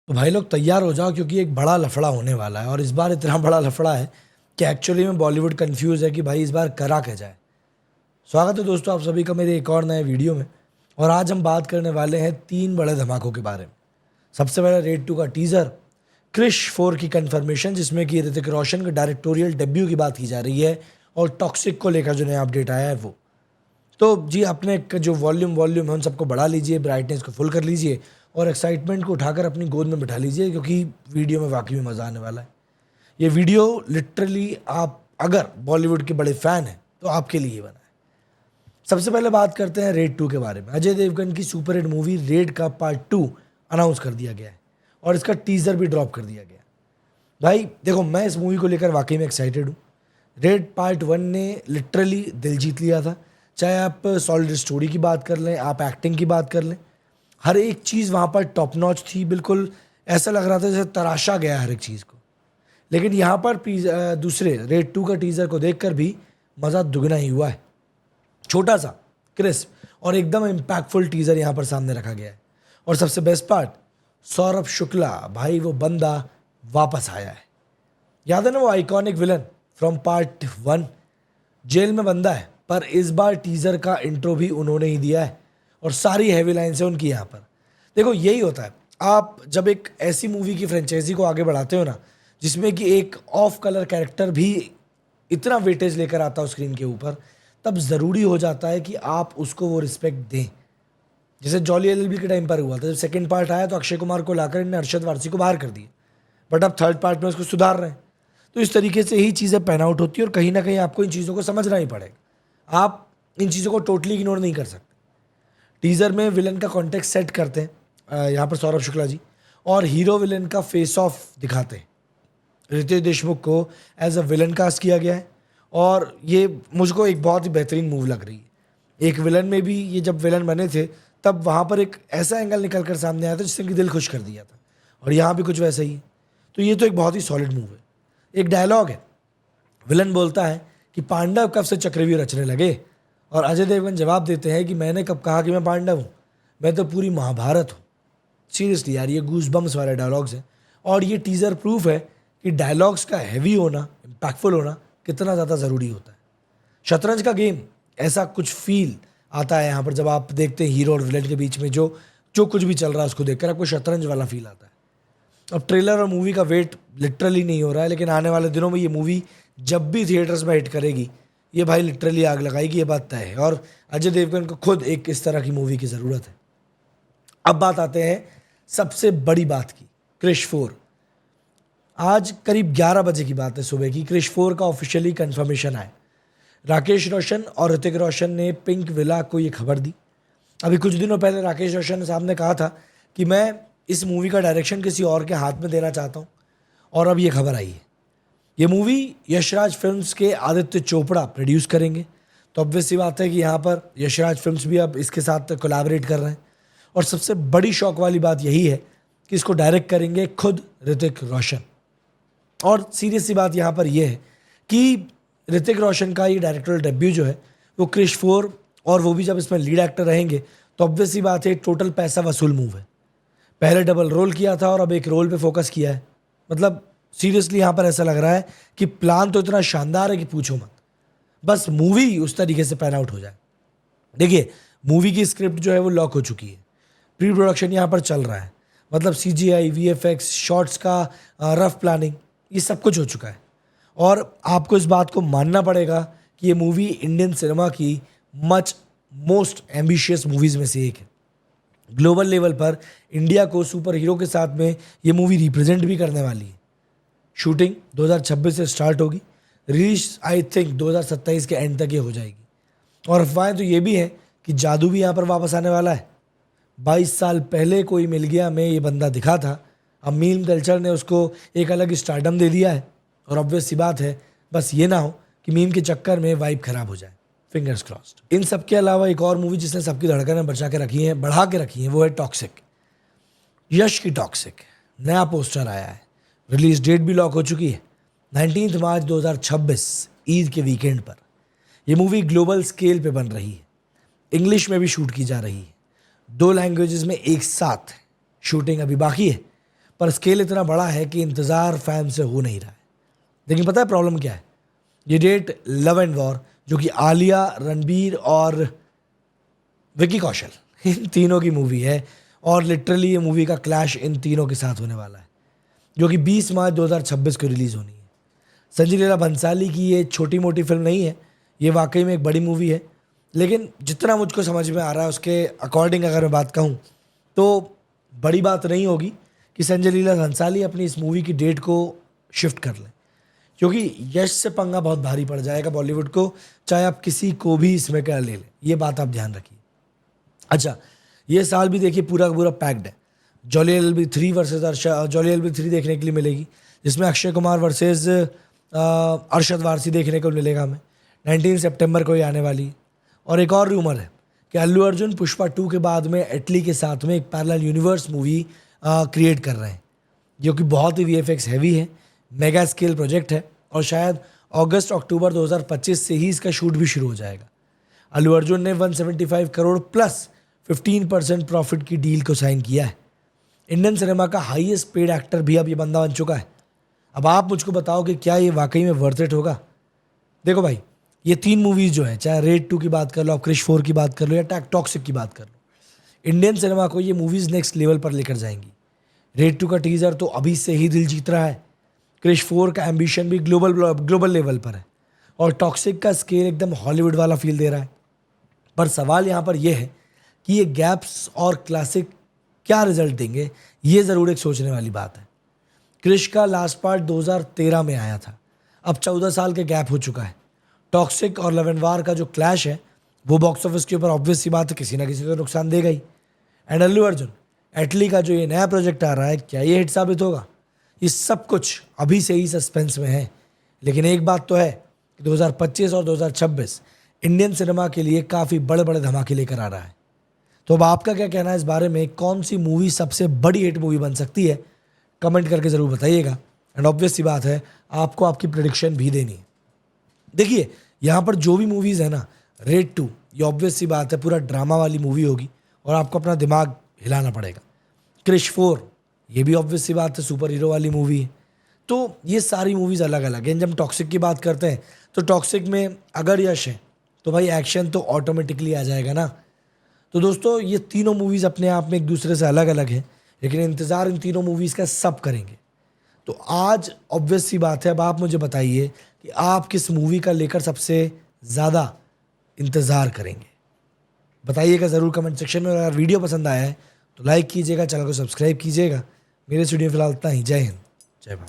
तो भाई लोग तैयार हो जाओ क्योंकि एक बड़ा लफड़ा होने वाला है। और इस बार इतना बड़ा लफड़ा है कि एक्चुअली में बॉलीवुड कंफ्यूज है कि भाई इस बार करा क्या जाए। स्वागत है दोस्तों आप सभी का मेरे एक और नए वीडियो में। और आज हम बात करने वाले हैं 3 बड़े धमाकों के बारे में। सबसे पहले रेड 2 का टीजर, क्रिश 4 की कंफर्मेशन जिसमें कि ऋतिक रोशन के डायरेक्टोरियल डेब्यू की बात की जा रही है, और टॉक्सिक को लेकर जो नया अपडेट आया है वो। तो जी अपने जो वॉल्यूम है उन सबको बढ़ा लीजिए, ब्राइटनेस को फुल कर लीजिए और एक्साइटमेंट को उठाकर अपनी गोद में बिठा लीजिए क्योंकि वीडियो में वाकई में मज़ा आने वाला है। ये वीडियो लिटरली आप अगर बॉलीवुड के बड़े फ़ैन हैं तो आपके लिए बना है। सबसे पहले बात करते हैं रेड 2 के बारे में। अजय देवगन की सुपरहिट मूवी रेड का पार्ट 2 अनाउंस कर दिया गया है और इसका टीज़र भी ड्रॉप कर दिया गया है। भाई देखो, मैं इस मूवी को लेकर वाकई में एक्साइटेड हूँ। रेड पार्ट 1 ने लिटरली दिल जीत लिया था। चाहे आप सॉलिड स्टोरी की बात कर लें, आप एक्टिंग की बात कर लें, हर एक चीज़ वहाँ पर टॉप नॉच थी। बिल्कुल ऐसा लग रहा था जैसे तराशा गया है हर एक चीज़ को। लेकिन यहाँ पर दूसरे रेड 2 का टीज़र को देखकर भी मज़ा दुगना ही हुआ है। छोटा सा, क्रिस्प और एकदम इम्पैक्टफुल टीज़र यहाँ पर सामने रखा गया है। और सबसे बेस्ट पार्ट, सौरभ शुक्ला भाई वो बंदा वापस आया है। याद है ना वो iconic villain from part 1? Jail में बंदा है पर इस बार टीज़र का इंट्रो भी उन्होंने ही दिया है और सारी हैवी लाइन्स है उनकी यहाँ पर। देखो यही होता है, आप जब एक ऐसी मूवी की फ्रेंचाइजी को आगे बढ़ाते हो ना जिसमें कि एक ऑफ कलर कैरेक्टर भी इतना वेटेज लेकर आता हो स्क्रीन के ऊपर, तब ज़रूरी हो जाता है कि आप उसको वो रिस्पेक्ट दें। जैसे जॉली एलएलबी के टाइम पर हुआ था, जब सेकंड पार्ट आया तो अक्षय कुमार को लाकर इन्हें अरशद वारसी को बाहर कर दिया, बट अब थर्ड पार्ट में उसको सुधार रहे हैं। तो इस तरीके से ही चीज़ें पैन आउट होती है और कहीं ना कहीं आपको इन चीज़ों को समझना ही पड़ेगा। आप इन चीज़ों को टोटली इग्नोर नहीं कर सकते। टीज़र में विलन का कॉन्टेक्स्ट सेट करते हैं यहाँ पर सौरभ शुक्ला जी, और हीरो विलन का फेस ऑफ दिखाते हैं। रितेश देशमुख को एज अ विलन कास्ट किया गया है और ये मुझको एक बहुत ही बेहतरीन मूव लग रही है। एक विलन में भी ये जब विलन बने थे तब वहाँ पर एक ऐसा एंगल निकल कर सामने आया था जिसने कि दिल खुश कर दिया था, और यहाँ भी कुछ वैसा ही है। तो ये तो एक बहुत ही सॉलिड मूव है। एक डायलॉग है, विलन बोलता है कि पांडव कब से चक्रव्यूह रचने लगे, और अजय देवगन जवाब देते हैं कि मैंने कब कहा कि मैं पांडव हूँ, मैं तो पूरी महाभारत हूँ। सीरियसली यार, ये गूज बम्स वाले डायलॉग्स हैं और ये टीज़र प्रूफ है कि डायलॉग्स का हैवी होना, इम्पैक्टफुल होना कितना ज़्यादा ज़रूरी होता है। शतरंज का गेम ऐसा कुछ फील आता है यहाँ पर जब आप देखते हैं हीरो और विलेन के बीच में जो जो कुछ भी चल रहा है उसको देखकर आपको शतरंज वाला फील आता है। अब ट्रेलर और मूवी का वेट लिटरली नहीं हो रहा है, लेकिन आने वाले दिनों में ये मूवी जब भी थिएटर्स में हिट करेगी ये भाई लिटरली आग लगाएगी, ये बात तय है। और अजय देवगन को खुद एक इस तरह की मूवी की ज़रूरत है। अब बात आते हैं सबसे बड़ी बात की, क्रिश 4। आज करीब 11 बजे की बात है सुबह की, क्रिश 4 का ऑफिशियली कंफर्मेशन आया। राकेश रोशन और ऋतिक रोशन ने पिंक विला को ये खबर दी। अभी कुछ दिनों पहले राकेश रोशन साहब ने कहा था कि मैं इस मूवी का डायरेक्शन किसी और के हाथ में देना चाहता हूँ, और अब ये खबर आई है। ये मूवी यशराज फिल्म्स के आदित्य चोपड़ा प्रोड्यूस करेंगे, तो ऑब्वियस सी बात है कि यहाँ पर यशराज फिल्म्स भी अब इसके साथ कोलैबोरेट कर रहे हैं। और सबसे बड़ी शौक वाली बात यही है कि इसको डायरेक्ट करेंगे खुद ऋतिक रोशन। और सीरियस सी बात यहाँ पर यह है कि ऋतिक रोशन का ये डायरेक्टोरियल डेब्यू जो है वो क्रिश 4, और वो भी जब इसमें लीड एक्टर रहेंगे तो ऑब्वियस सी बात है टोटल पैसा वसूल मूव है। पहले डबल रोल किया था और अब एक रोल पे फोकस किया है। मतलब सीरियसली यहाँ पर ऐसा लग रहा है कि प्लान तो इतना शानदार है कि पूछो मत, बस मूवी उस तरीके से पैन आउट हो जाए। देखिए, मूवी की स्क्रिप्ट जो है वो लॉक हो चुकी है, प्री प्रोडक्शन यहाँ पर चल रहा है। मतलब CGI, VFX, शॉट्स का रफ प्लानिंग, ये सब कुछ हो चुका है। और आपको इस बात को मानना पड़ेगा कि ये मूवी इंडियन सिनेमा की मोस्ट एम्बिशियस मूवीज़ में से एक है। ग्लोबल लेवल पर इंडिया को सुपर हीरो के साथ में ये मूवी रिप्रेजेंट भी करने वाली है। शूटिंग 2026 से स्टार्ट होगी, रिलीज आई थिंक 2027 के एंड तक ये हो जाएगी। और अफवाहें तो ये भी हैं कि जादू भी यहाँ पर वापस आने वाला है। 22 साल पहले कोई मिल गया में ये बंदा दिखा था, अब मीम कल्चर ने उसको एक अलग स्टारडम दे दिया है। और ऑब्वियस सी बात है, बस ये ना हो कि मीम के चक्कर में वाइब खराब हो जाए। Fingers crossed. इन सब के अलावा एक और मूवी जिसने सबकी धड़कनें बढ़ा के रखी हैं वो है टॉक्सिक। यश की टॉक्सिक नया पोस्टर आया है, रिलीज डेट भी लॉक हो चुकी है 19 मार्च 2026 ईद के वीकेंड पर। यह मूवी ग्लोबल स्केल पे बन रही है, इंग्लिश में भी शूट की जा रही है, 2 लैंग्वेजेस में एक साथ शूटिंग अभी बाकी है। पर स्केल इतना बड़ा है कि इंतज़ार फैन से हो नहीं रहा है। लेकिन पता है प्रॉब्लम क्या है? ये डेट लव एंड वॉर, जो कि आलिया, रणबीर और विकी कौशल इन तीनों की मूवी है, और लिटरली ये मूवी का क्लैश इन तीनों के साथ होने वाला है, जो कि 20 मार्च 2026 को रिलीज़ होनी है। संजय लीला भंसाली की ये छोटी मोटी फिल्म नहीं है, ये वाकई में एक बड़ी मूवी है। लेकिन जितना मुझको समझ में आ रहा है उसके अकॉर्डिंग अगर मैं बात कहूँ तो बड़ी बात नहीं होगी कि संजय लीला भंसाली अपनी इस मूवी की डेट को शिफ्ट कर लें, क्योंकि यश से पंगा बहुत भारी पड़ जाएगा बॉलीवुड को, चाहे आप किसी को भी इसमें क्या ले लें। ये बात आप ध्यान रखिए। अच्छा, ये साल भी देखिए पूरा का पूरा पैक्ड है। Jolly LLB 3 versus jolly LLB 3 देखने के लिए मिलेगी, जिसमें अक्षय कुमार वर्सेस अरशद वारसी देखने को मिलेगा हमें। 19 सितंबर को ही आने वाली है। और एक और रूमर है कि अल्लू अर्जुन पुष्पा 2 के बाद में एटली के साथ में एक पैरेलल यूनिवर्स मूवी क्रिएट कर रहे हैं, जो कि बहुत ही VFX हैवी है, मेगा स्केल प्रोजेक्ट है, और शायद अगस्त-अक्टूबर 2025 से ही इसका शूट भी शुरू हो जाएगा। अल्लू अर्जुन ने 175 करोड़ प्लस 15% प्रॉफिट की डील को साइन किया है। इंडियन सिनेमा का हाईएस्ट पेड एक्टर भी अब ये बंदा बन चुका है। अब आप मुझको बताओ कि क्या ये वाकई में वर्थ इट होगा? देखो भाई, ये 3 मूवीज़ जो हैं, चाहे रेड 2 की बात कर लो, आप क्रिश 4 की बात कर लो, या टॉक्सिक की बात कर लो, इंडियन सिनेमा को ये मूवीज़ नेक्स्ट लेवल पर लेकर जाएंगी। रेड 2 का टीज़र तो अभी से ही दिल जीत रहा है। क्रिश 4 का एम्बिशन भी ग्लोबल लेवल पर है, और टॉक्सिक का स्केल एकदम हॉलीवुड वाला फील दे रहा है। पर सवाल यहाँ पर यह है कि ये गैप्स और क्लासिक क्या रिजल्ट देंगे, ये ज़रूर एक सोचने वाली बात है। क्रिश का लास्ट पार्ट 2013 में आया था, अब 14 साल के गैप हो चुका है। टॉक्सिक और लव एंड वॉर का जो क्लैश है वो बॉक्स ऑफिस के ऊपर ऑब्वियस सी बात है किसी ना किसी को नुकसान देगा ही। एंड अल्लू अर्जुन एटली का जो ये नया प्रोजेक्ट आ रहा है, क्या ये हिट साबित होगा? ये सब कुछ अभी से ही सस्पेंस में है। लेकिन एक बात तो है कि 2025 और 2026 इंडियन सिनेमा के लिए काफ़ी बड़े बड़े धमाके लेकर आ रहा है। तो अब आपका क्या कहना है इस बारे में? कौन सी मूवी सबसे बड़ी हिट मूवी बन सकती है? कमेंट करके ज़रूर बताइएगा। एंड ऑब्वियस सी बात है, आपको आपकी प्रेडिक्शन भी देनी है। देखिए, यहाँ पर जो भी मूवीज़ है ना, रेड 2 ये ऑब्वियस सी बात है पूरा ड्रामा वाली मूवी होगी, और आपको अपना दिमाग हिलाना पड़ेगा। क्रिश 4 ये भी ऑब्वियस सी बात है सुपर हीरो वाली मूवी है। तो ये सारी मूवीज़ अलग अलग हैं। जब हम टॉक्सिक की बात करते हैं तो टॉक्सिक में अगर यश है तो भाई एक्शन तो ऑटोमेटिकली आ जाएगा ना। तो दोस्तों, ये तीनों मूवीज़ अपने आप में एक दूसरे से अलग अलग है, लेकिन इंतज़ार इन तीनों मूवीज़ का सब करेंगे। तो आज ऑब्वियस सी बात है, अब आप मुझे बताइए कि आप किस मूवी का लेकर सबसे ज़्यादा इंतज़ार करेंगे। बताइएगा ज़रूर कमेंट सेक्शन में। अगर वीडियो पसंद आया है तो लाइक कीजिएगा, चैनल को सब्सक्राइब कीजिएगा। मेरे स्टूडियो फिलहाल इतना ही। जय हिंद, जय भारत।